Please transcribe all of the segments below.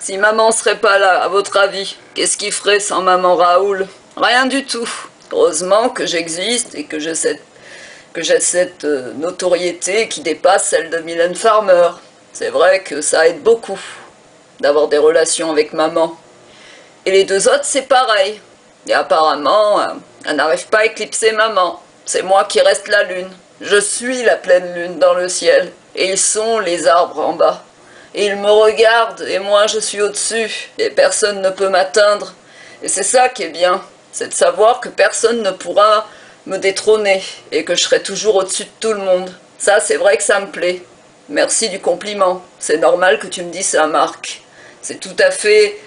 Si maman serait pas là, à votre avis, qu'est-ce qu'il ferait sans maman Raoul? Rien du tout. Heureusement que j'existe et que j'ai cette notoriété qui dépasse celle de Mylène Farmer. C'est vrai que ça aide beaucoup d'avoir des relations avec maman. Et les deux autres, c'est pareil. Et apparemment, elle n'arrive pas à éclipser maman. C'est moi qui reste la lune. Je suis la pleine lune dans le ciel. Et ils sont les arbres en bas. Et ils me regardent, et moi je suis au-dessus. Et personne ne peut m'atteindre. Et c'est ça qui est bien. C'est de savoir que personne ne pourra me détrôner. Et que je serai toujours au-dessus de tout le monde. Ça, c'est vrai que ça me plaît. Merci du compliment. C'est normal que tu me dises ça, Marc. C'est tout à fait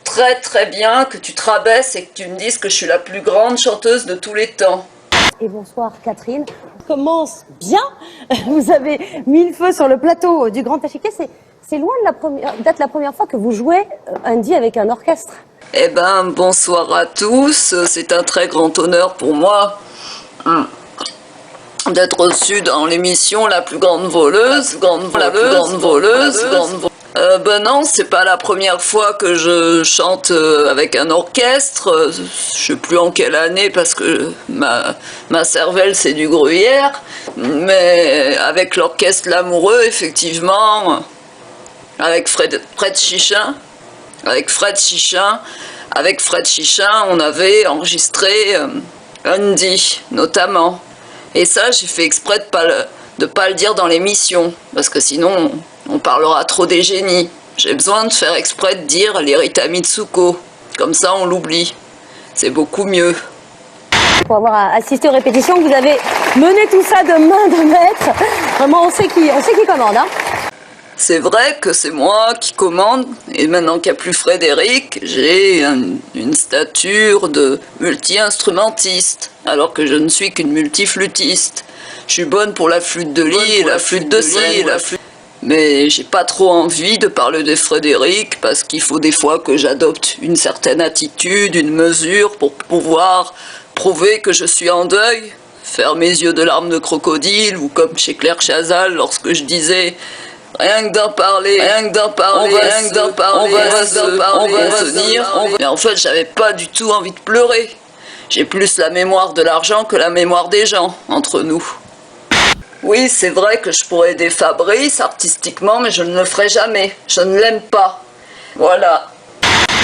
très très bien que tu te rabaisses et que tu me dises que je suis la plus grande chanteuse de tous les temps. Et bonsoir Catherine. On commence bien. Vous avez mis le feu sur le plateau du Grand Achiquet. C'est loin d'être la première fois que vous jouez Andy avec un orchestre. Eh ben, bonsoir à tous. C'est un très grand honneur pour moi d'être reçue dans l'émission La plus grande voleuse. Ben non, c'est pas la première fois que je chante avec un orchestre. Je sais plus en quelle année parce que ma cervelle c'est du gruyère. Mais avec l'orchestre L'Amoureux, effectivement, avec Fred Chichin, on avait enregistré Andy, notamment. Et ça, j'ai fait exprès de pas le dire dans l'émission, parce que sinon, on parlera trop des génies. J'ai besoin de faire exprès de dire les Rita Mitsuko. Comme ça, on l'oublie. C'est beaucoup mieux. Pour avoir assisté aux répétitions, vous avez mené tout ça de main de maître. Vraiment, on sait qui commande, hein. C'est vrai que c'est moi qui commande, et maintenant qu'il n'y a plus Frédéric, j'ai une stature de multi-instrumentiste, alors que je ne suis qu'une multiflûtiste. Je suis bonne pour la flûte de lit et la flûte de Seine, mais j'ai pas trop envie de parler de Frédéric, parce qu'il faut des fois que j'adopte une certaine attitude, une mesure, pour pouvoir prouver que je suis en deuil, faire mes yeux de larmes de crocodile, ou comme chez Claire Chazal, lorsque je disais... Rien que d'en parler, on va se dire. Mais en fait, j'avais pas du tout envie de pleurer. J'ai plus la mémoire de l'argent que la mémoire des gens, entre nous. Oui, c'est vrai que je pourrais aider Fabrice artistiquement, mais je ne le ferai jamais. Je ne l'aime pas. Voilà.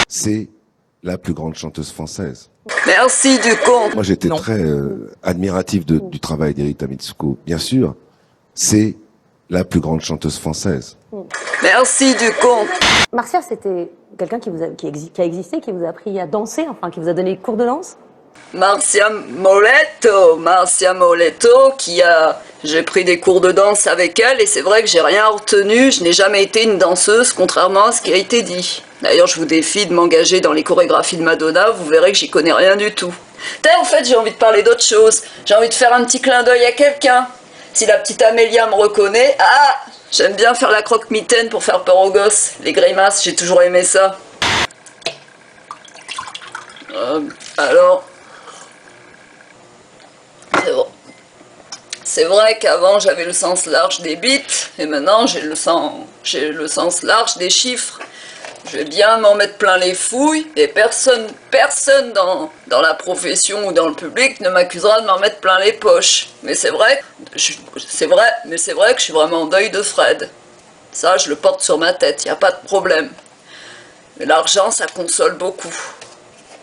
C'est la plus grande chanteuse française. Merci du compte. Moi, j'étais très admiratif du travail d'Erita Mitsuko. Bien sûr, c'est la plus grande chanteuse française. Merci du compte. Marcia, c'était quelqu'un qui a existé, qui vous a appris à danser, enfin qui vous a donné des cours de danse? Marcia Moletto, j'ai pris des cours de danse avec elle, et c'est vrai que j'ai rien retenu, je n'ai jamais été une danseuse, contrairement à ce qui a été dit. D'ailleurs, je vous défie de m'engager dans les chorégraphies de Madonna, vous verrez que j'y connais rien du tout. En fait, j'ai envie de parler d'autre chose, j'ai envie de faire un petit clin d'œil à quelqu'un. Si la petite Amélia me reconnaît, j'aime bien faire la croque-mitaine pour faire peur aux gosses, les grimaces, j'ai toujours aimé ça. Alors, c'est vrai qu'avant j'avais le sens large des bits, et maintenant j'ai le sens large des chiffres. Je vais bien m'en mettre plein les fouilles, et personne dans la profession ou dans le public ne m'accusera de m'en mettre plein les poches. Mais c'est vrai que je suis vraiment en deuil de Fred. Ça, je le porte sur ma tête, il n'y a pas de problème. Mais l'argent, ça console beaucoup.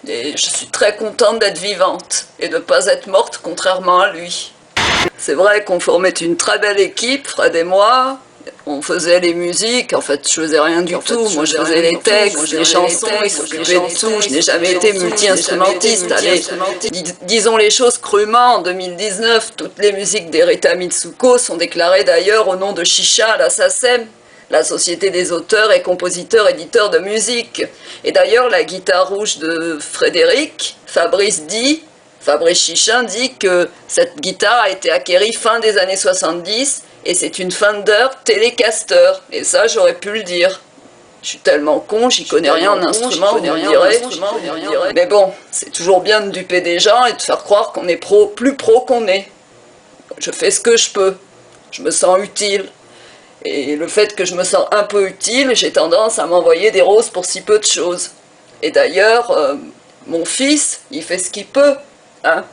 Et je suis très contente d'être vivante, et de ne pas être morte, contrairement à lui. C'est vrai qu'on formait une très belle équipe, Fred et moi. On faisait les musiques, en fait je faisais rien du tout, moi je faisais les textes, les chansons, il s'occupait de tout, je n'ai jamais été multi-instrumentiste, allez, disons les choses crûment, en 2019, toutes les musiques d'Erita Mitsuko sont déclarées d'ailleurs au nom de Chicha à la SACEM, la Société des auteurs et compositeurs éditeurs de musique. Et d'ailleurs la guitare rouge de Frédéric, Fabrice Chichin dit que cette guitare a été acquérie fin des années 70, et c'est une Fender Telecaster, et ça j'aurais pu le dire. Je suis tellement con, j'y connais rien en instrument, vous me direz. Mais bon, c'est toujours bien de duper des gens et de faire croire qu'on est plus pro qu'on est. Je fais ce que je peux, je me sens utile. Et le fait que je me sens un peu utile, j'ai tendance à m'envoyer des roses pour si peu de choses. Et d'ailleurs, mon fils, il fait ce qu'il peut, hein.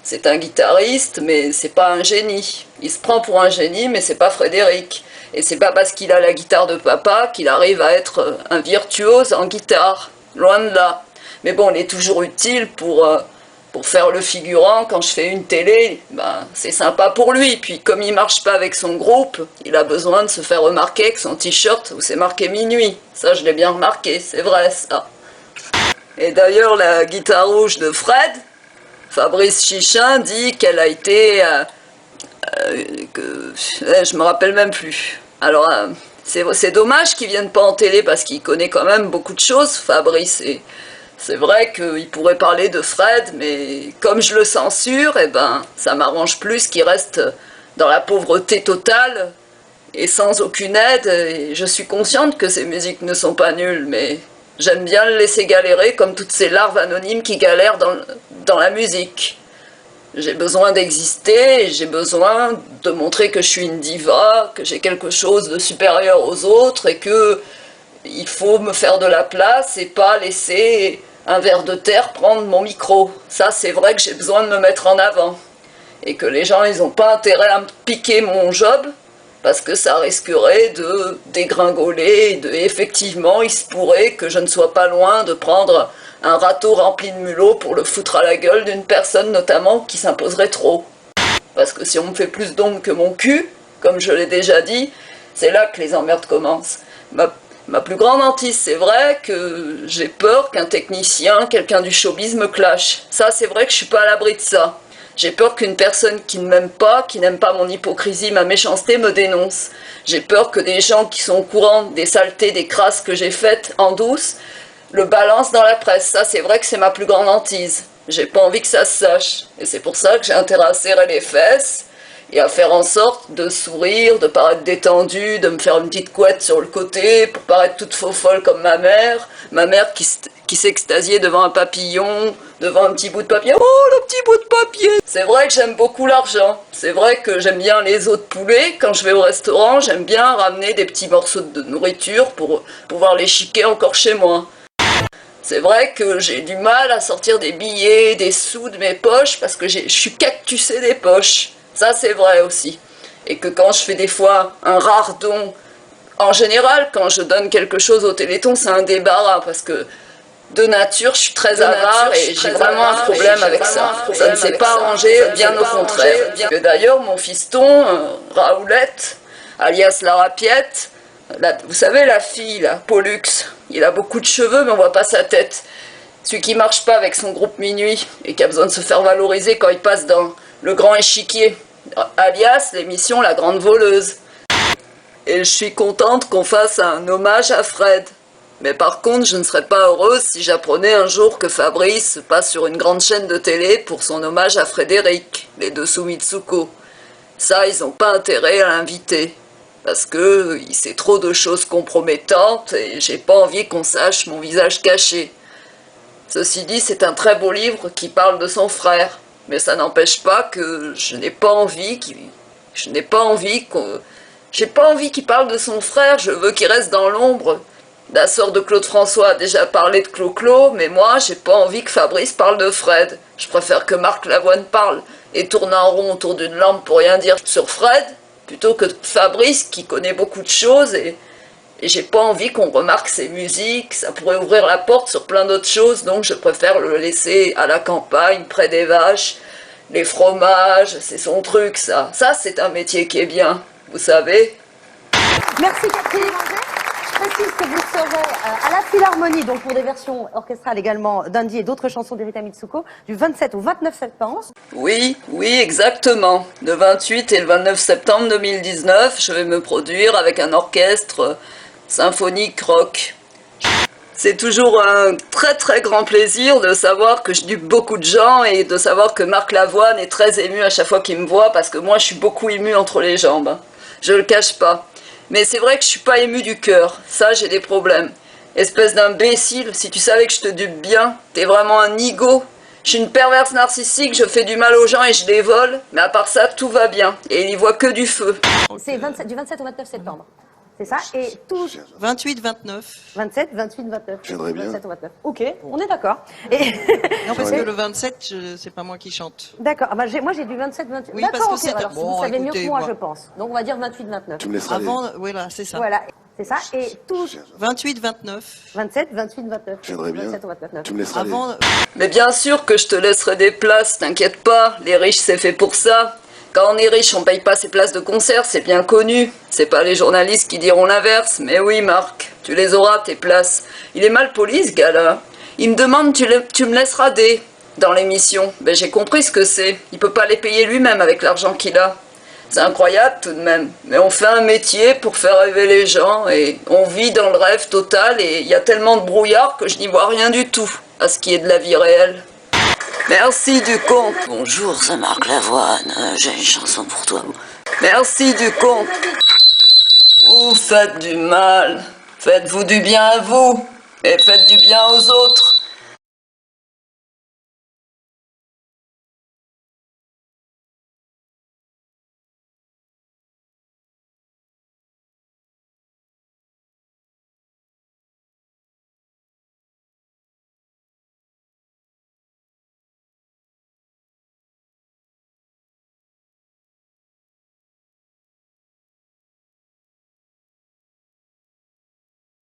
C'est un guitariste, mais c'est pas un génie. Il se prend pour un génie, mais c'est pas Frédéric. Et c'est pas parce qu'il a la guitare de papa qu'il arrive à être un virtuose en guitare. Loin de là. Mais bon, il est toujours utile pour faire le figurant. Quand je fais une télé, ben, c'est sympa pour lui. Puis comme il marche pas avec son groupe, il a besoin de se faire remarquer avec son t-shirt où c'est marqué minuit. Ça, je l'ai bien remarqué, c'est vrai ça. Et d'ailleurs, la guitare rouge de Fred, Fabrice Chichin dit qu'elle a été... je me rappelle même plus. Alors, c'est dommage qu'il vienne pas en télé parce qu'il connaît quand même beaucoup de choses, Fabrice. Et c'est vrai qu'il pourrait parler de Fred, mais comme je le censure, eh ben, ça m'arrange plus qu'il reste dans la pauvreté totale et sans aucune aide. Et je suis consciente que ces musiques ne sont pas nulles, mais j'aime bien le laisser galérer comme toutes ces larves anonymes qui galèrent dans la musique. J'ai besoin d'exister, et j'ai besoin de montrer que je suis une diva, que j'ai quelque chose de supérieur aux autres et que il faut me faire de la place et pas laisser un ver de terre prendre mon micro. Ça, c'est vrai que j'ai besoin de me mettre en avant. Et que les gens, ils n'ont pas intérêt à me piquer mon job parce que ça risquerait de dégringoler. Effectivement, il se pourrait que je ne sois pas loin de prendre un râteau rempli de mulots pour le foutre à la gueule d'une personne notamment qui s'imposerait trop. Parce que si on me fait plus d'ombre que mon cul, comme je l'ai déjà dit, c'est là que les emmerdes commencent. Ma plus grande hantise, c'est vrai que j'ai peur qu'un technicien, quelqu'un du showbiz me clash. Ça, c'est vrai que je suis pas à l'abri de ça. J'ai peur qu'une personne qui ne m'aime pas, qui n'aime pas mon hypocrisie, ma méchanceté, me dénonce. J'ai peur que des gens qui sont au courant des saletés, des crasses que j'ai faites en douce, le balance dans la presse. Ça, c'est vrai que c'est ma plus grande hantise. J'ai pas envie que ça se sache. Et c'est pour ça que j'ai intérêt à serrer les fesses et à faire en sorte de sourire, de paraître détendue, de me faire une petite couette sur le côté pour paraître toute faux-folle comme ma mère qui s'extasiait devant un papillon, devant un petit bout de papier. Oh, le petit bout de papier! C'est vrai que j'aime beaucoup l'argent. C'est vrai que j'aime bien les os de poulet. Quand je vais au restaurant, j'aime bien ramener des petits morceaux de nourriture pour pouvoir les chiquer encore chez moi. C'est vrai que j'ai du mal à sortir des billets, des sous de mes poches parce que je suis cactusée des poches. Ça, c'est vrai aussi. Et que quand je fais des fois un rare don, en général, quand je donne quelque chose au Téléthon, c'est un débarras parce que de nature, je suis très avare et j'ai vraiment un problème avec ça. Ça ne s'est pas arrangé, bien au contraire. D'ailleurs, mon fiston, Raoulette, alias la Rapiette, vous savez, la fille, là, Pollux, il a beaucoup de cheveux, mais on voit pas sa tête. Celui qui marche pas avec son groupe Minuit et qui a besoin de se faire valoriser quand il passe dans le grand échiquier, alias l'émission La Grande Voleuse. Et je suis contente qu'on fasse un hommage à Fred. Mais par contre, je ne serais pas heureuse si j'apprenais un jour que Fabrice passe sur une grande chaîne de télé pour son hommage à Frédéric, les Dessous Mitsuko. Ça, ils n'ont pas intérêt à l'inviter. Parce que il sait trop de choses compromettantes et j'ai pas envie qu'on sache mon visage caché. Ceci dit, c'est un très beau livre qui parle de son frère. Mais ça n'empêche pas que je n'ai pas envie qu'il parle de son frère, je veux qu'il reste dans l'ombre. La sœur de Claude François a déjà parlé de Clo-Clo, mais moi, j'ai pas envie que Fabrice parle de Fred. Je préfère que Marc Lavoine parle et tourne en rond autour d'une lampe pour rien dire sur Fred, plutôt que Fabrice qui connaît beaucoup de choses et j'ai pas envie qu'on remarque ses musiques, ça pourrait ouvrir la porte sur plein d'autres choses, donc je préfère le laisser à la campagne, près des vaches, les fromages, c'est son truc ça. Ça c'est un métier qui est bien, vous savez. Merci Catherine Lévanger. Je précise que vous serez à la Philharmonie, donc pour des versions orchestrales également d'Andy et d'autres chansons d'Erita Mitsuko, du 27 au 29 septembre. Oui, exactement. Le 28 et le 29 septembre 2019, je vais me produire avec un orchestre symphonique rock. C'est toujours un très très grand plaisir de savoir que je dupe beaucoup de gens et de savoir que Marc Lavoine est très ému à chaque fois qu'il me voit parce que moi je suis beaucoup ému entre les jambes. Je le cache pas. Mais c'est vrai que je suis pas ému du cœur. Ça, j'ai des problèmes. Espèce d'imbécile, si tu savais que je te dupe bien, t'es vraiment un nigo. Je suis une perverse narcissique, je fais du mal aux gens et je les vole, mais à part ça, tout va bien. Et il y voit que du feu. C'est du 27 au 29 septembre. C'est ça. Et tous 28, 29. 27, 28, 29. J'aimerais bien. 27 au 29. Ok, on est d'accord. Et... Non, parce que le 27, c'est pas moi qui chante. D'accord. Ah bah, moi, j'ai du 27, 28. Oui, d'accord, parce que ok. c'est- Alors, bon, vous savez mieux écoutez, que moi, moi. je pense. Donc, on va dire 28, 29. Tu me laisseras Avant, voilà, c'est ça. Voilà, c'est ça. Et tous 28, 29. 27, 28, 29. J'aimerais bien. 27 au 29. Tu me laisseras Avant, Mais bien sûr que je te laisserai des places, t'inquiète pas, les riches c'est fait pour ça. Quand on est riche, on paye pas ses places de concert, c'est bien connu. C'est pas les journalistes qui diront l'inverse, mais oui Marc, tu les auras tes places. Il est mal poli ce gars-là. Il me demande tu me laisseras des dans l'émission. Ben j'ai compris ce que c'est. Il peut pas les payer lui-même avec l'argent qu'il a. C'est incroyable tout de même. Mais on fait un métier pour faire rêver les gens et on vit dans le rêve total et il y a tellement de brouillard que je n'y vois rien du tout à ce qui est de la vie réelle. Merci du compte. Bonjour, c'est Marc Lavoine. J'ai une chanson pour toi. Merci du compte. Vous faites du mal. Faites-vous du bien à vous. Et faites du bien aux autres.